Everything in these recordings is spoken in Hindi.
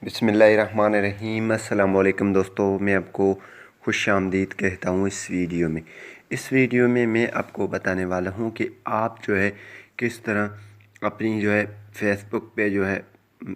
बिस्मिल्लाहिर्रहमानिर्रहीम। अस्सलाम वालेकुम दोस्तों, मैं आपको खुश आमदीद कहता हूँ इस वीडियो में। इस वीडियो में मैं आपको बताने वाला हूँ कि आप जो है किस तरह अपनी जो है फेसबुक पे जो है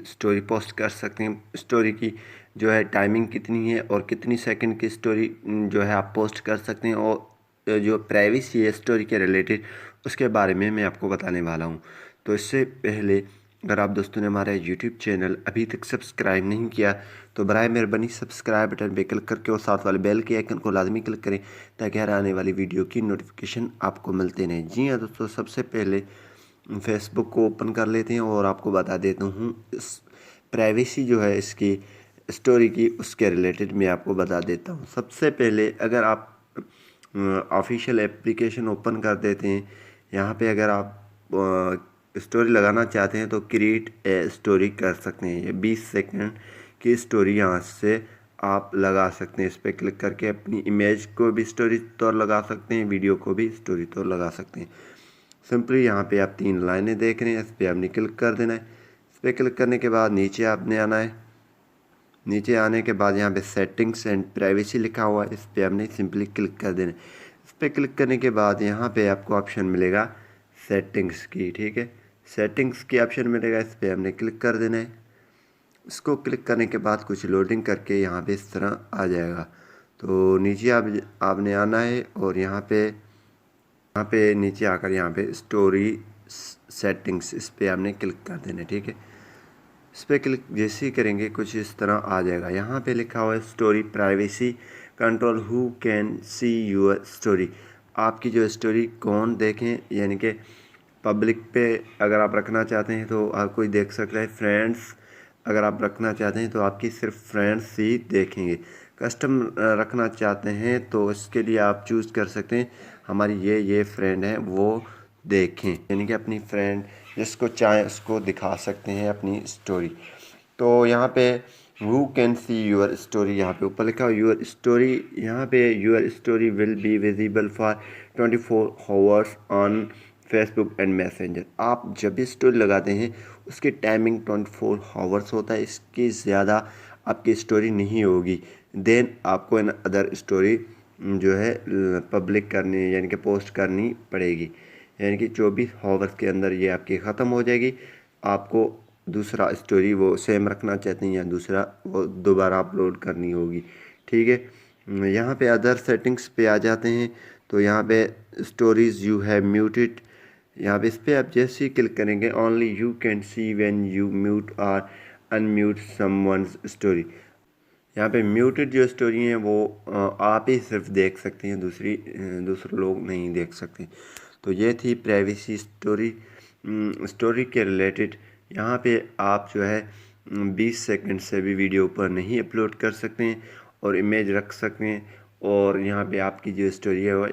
स्टोरी पोस्ट कर सकते हैं। स्टोरी की जो है टाइमिंग कितनी है और कितनी सेकंड की स्टोरी जो है आप पोस्ट कर सकते हैं, और जो प्राइवेसी है स्टोरी के रिलेटेड उसके बारे में मैं आपको बताने वाला हूँ। तो इससे पहले अगर आप दोस्तों ने हमारा यूट्यूब चैनल अभी तक सब्सक्राइब नहीं किया तो बराए मेहरबानी सब्सक्राइब बटन पे क्लिक करके और साथ वाले बेल के आइकन को लाजमी क्लिक करें ताकि हर आने वाली वीडियो की नोटिफिकेशन आपको मिलते रहें। जी हाँ दोस्तों, सबसे पहले फेसबुक को ओपन कर लेते हैं और आपको बता देता हूँ इस प्राइवेसी जो है इसकी स्टोरी की उसके रिलेटेड मैं आपको बता देता हूँ। सबसे पहले अगर आप ऑफिशियल एप्लीकेशन ओपन कर देते हैं, यहाँ पे अगर आप स्टोरी लगाना चाहते हैं तो क्रिएट ए स्टोरी कर सकते हैं। ये 20 सेकंड की स्टोरी यहाँ से आप लगा सकते हैं। इस पर क्लिक करके अपनी इमेज को भी स्टोरी तौर लगा सकते हैं, वीडियो को भी स्टोरी तौर लगा सकते हैं। सिंपली यहाँ पे आप 3 लाइनें देख रहे हैं, इस पर आपने क्लिक कर देना है। इस पर क्लिक करने के बाद नीचे आपने आना है। नीचे आने के बाद यहाँ पे सेटिंग्स एंड प्राइवेसी लिखा हुआ है, इस पर आपने सिंपली क्लिक कर देना है। इस पर क्लिक करने के बाद यहाँ पे आपको ऑप्शन मिलेगा सेटिंग्स की, ठीक है। सेटिंग्स की ऑप्शन मिलेगा, इस पर हमने क्लिक कर देना है। इसको क्लिक करने के बाद कुछ लोडिंग करके यहाँ पे इस तरह आ जाएगा। तो नीचे आपने आना है और यहाँ पे नीचे आकर यहाँ पे स्टोरी सेटिंग्स इस पर आपने क्लिक कर देना है, ठीक है। इस पर क्लिक जैसे ही करेंगे कुछ इस तरह आ जाएगा। यहाँ पे लिखा हुआ है story privacy control, who can see your story. आपकी जो स्टोरी कौन देखें, यानी कि पब्लिक पे अगर आप रखना चाहते हैं तो हर कोई देख सकता है। फ्रेंड्स अगर आप रखना चाहते हैं तो आपकी सिर्फ फ्रेंड्स ही देखेंगे। कस्टम रखना चाहते हैं तो इसके लिए आप चूज़ कर सकते हैं हमारी ये फ्रेंड है वो देखें, यानी कि अपनी फ्रेंड जिसको चाहे उसको दिखा सकते हैं अपनी स्टोरी। तो यहाँ पे who can see your story यहाँ पे ऊपर लिखा हो यूर स्टोरी। यहाँ पे your story will be visible for 24 hours on Facebook and Messenger. आप जब भी स्टोरी लगाते हैं उसकी टाइमिंग 24 आवर्स होता है, इसकी ज़्यादा आपकी स्टोरी नहीं होगी। देन आपको इन अदर स्टोरी जो है पब्लिक करनी यानी कि पोस्ट करनी पड़ेगी, यानी कि 24 आवर्स के अंदर ये आपकी ख़त्म हो जाएगी। आपको दूसरा स्टोरी वो सेम रखना चाहते हैं या दूसरा वो दोबारा अपलोड करनी होगी, ठीक है। यहाँ पे अदर सेटिंग्स पे आ जाते हैं तो यहाँ पे स्टोरीज़ यू हैव म्यूटेड, यहाँ पे इस पर आप जैसे ही क्लिक करेंगे only you can see when you mute और अनम्यूट समवन्स स्टोरी। यहाँ पे म्यूटेड जो स्टोरी हैं वो आप ही सिर्फ देख सकते हैं, दूसरे लोग नहीं देख सकते। तो ये थी प्राइवेसी स्टोरी के रिलेटेड। यहाँ पे आप जो है 20 सेकंड से भी वीडियो ऊपर नहीं अपलोड कर सकते हैं और इमेज रख सकते हैं, और यहाँ पे आपकी जो स्टोरी है वो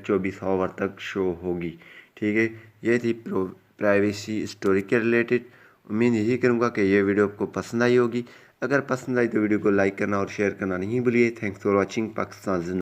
24 आवर तक शो होगी, ठीक है। ये थी प्राइवेसी स्टोरी के रिलेटेड। उम्मीद यही करूँगा कि ये वीडियो आपको पसंद आई होगी। अगर पसंद आई तो वीडियो को लाइक करना और शेयर करना नहीं भूलिए। Thanks for watching Pakistan.